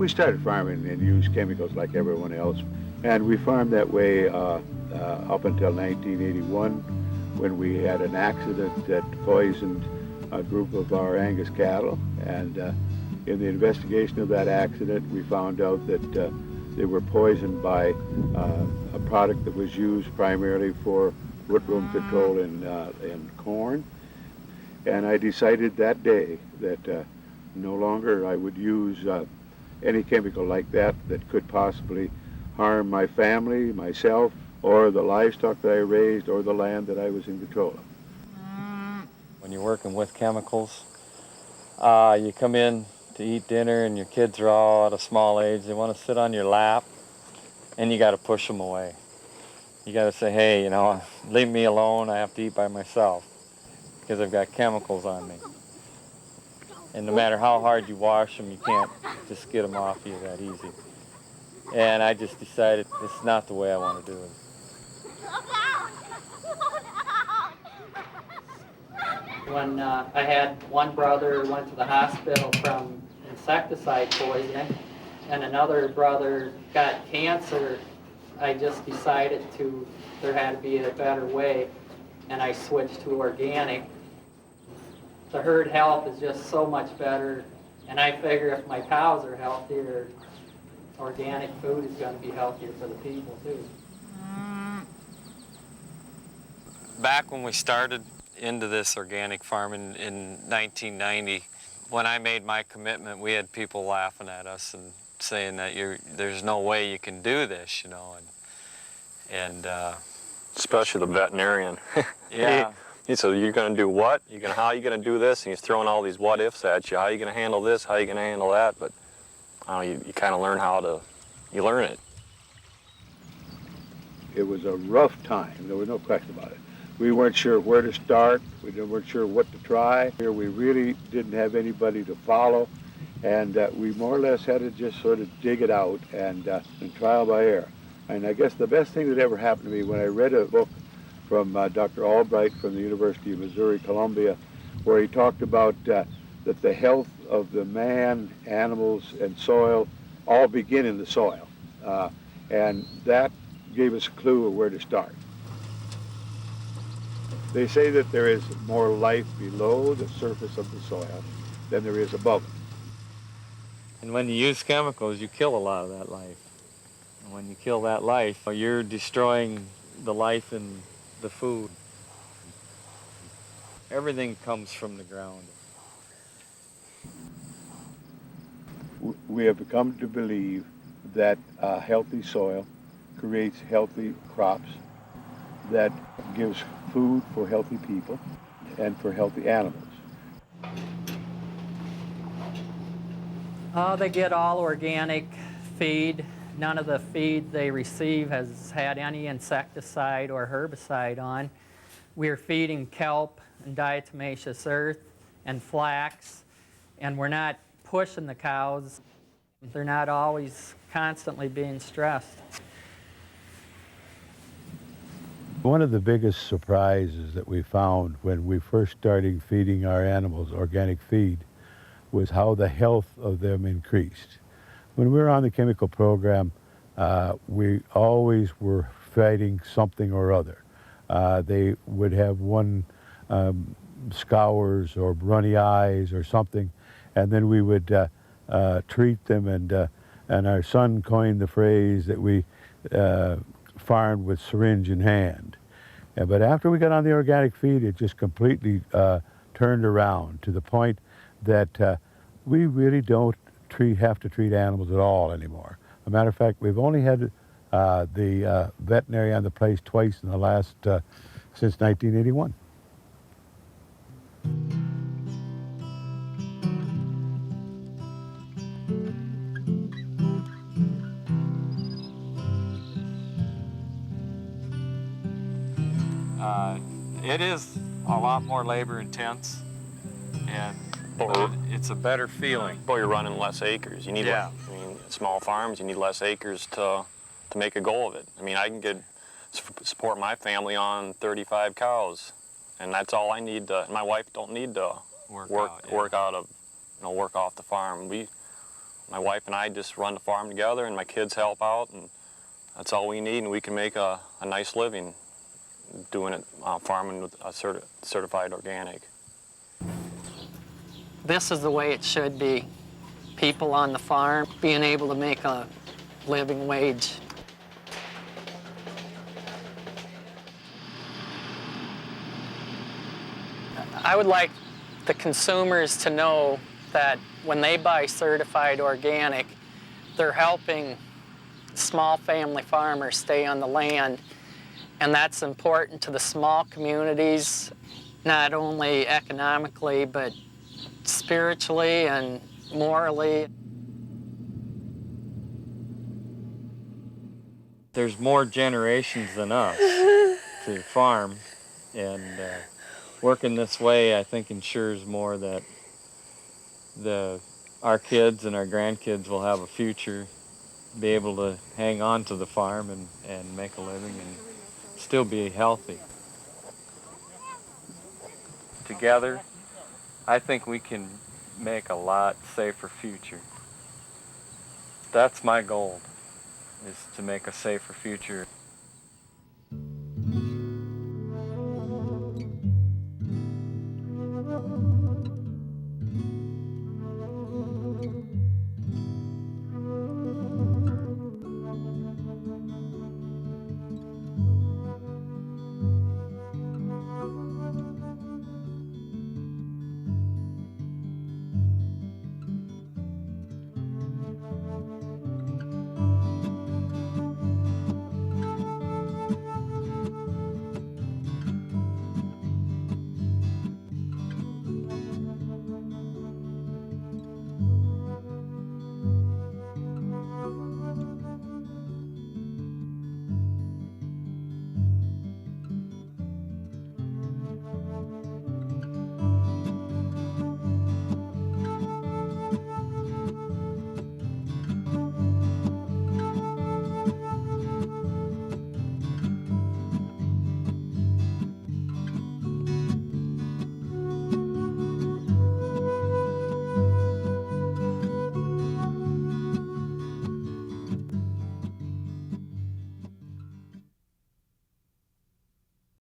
we started farming and used chemicals like everyone else. And we farmed that way up until 1981 when we had an accident that poisoned a group of our Angus cattle. And in the investigation of that accident, we found out that they were poisoned by a product that was used primarily for rootworm control in corn. And I decided that day that no longer I would use any chemical like that that could possibly harm my family, myself, or the livestock that I raised, or the land that I was in control of. When you're working with chemicals, you come in to eat dinner and your kids are all at a small age. They want to sit on your lap, and you got to push them away. You got to say, hey, you know, leave me alone. I have to eat by myself because I've got chemicals on me. And no matter how hard you wash them, you can't just get them off you that easy. And I just decided this is not the way I want to do it. When I had one brother went to the hospital from insecticide poisoning and another brother got cancer, I just decided there had to be a better way, and I switched to organic. The herd health is just so much better, and I figure if my cows are healthier, organic food is going to be healthier for the people too. Back when we started into this organic farming in 1990, when I made my commitment, we had people laughing at us and saying that there's no way you can do this, you know, and especially the veterinarian. yeah. He said, you're going to do what? How are you going to do this? And he's throwing all these what ifs at you. How are you going to handle this? How are you going to handle that? But you kind of learn you learn it. It was a rough time. There was no question about it. We weren't sure where to start. We weren't sure what to try. We really didn't have anybody to follow. And we more or less had to just sort of dig it out and trial by error. And I guess the best thing that ever happened to me when I read a book from Dr. Albright from the University of Missouri, Columbia, where he talked about that the health of the man, animals, and soil all begin in the soil. And that gave us a clue of where to start. They say that there is more life below the surface of the soil than there is above it. And when you use chemicals, you kill a lot of that life. And when you kill that life, you're destroying the life in the food. Everything comes from the ground. We have come to believe that healthy soil creates healthy crops that gives food for healthy people and for healthy animals. They get all organic feed. None of the feed they receive has had any insecticide or herbicide on. We're feeding kelp and diatomaceous earth and flax, and we're not pushing the cows. They're not always constantly being stressed. One of the biggest surprises that we found when we first started feeding our animals organic feed was how the health of them increased. When we were on the chemical program, we always were fighting something or other. They would have one scours or runny eyes or something, and then we would treat them, and our son coined the phrase that we farmed with syringe in hand. But after we got on the organic feed, it just completely turned around to the point that we really don't have to treat animals at all anymore. As a matter of fact, we've only had the veterinary on the place twice in the last, since 1981. It is a lot more labor intense, and it's a better feeling. Well, you're running less acres. You need, yeah. I mean, small farms, you need less acres to make a go of it. I mean, I can support my family on 35 cows, and that's all I need to. My wife don't need to work off the farm. My wife and I just run the farm together, and my kids help out, and that's all we need, and we can make a nice living doing it, farming with a certified organic. This is the way it should be. People on the farm being able to make a living wage. I would like the consumers to know that when they buy certified organic, they're helping small family farmers stay on the land, and that's important to the small communities, not only economically, but spiritually and morally. There's more generations than us to farm, and working this way, I think, ensures more that our kids and our grandkids will have a future, be able to hang on to the farm and make a living and still be healthy. Together, I think we can make a lot safer future. That's my goal, is to make a safer future.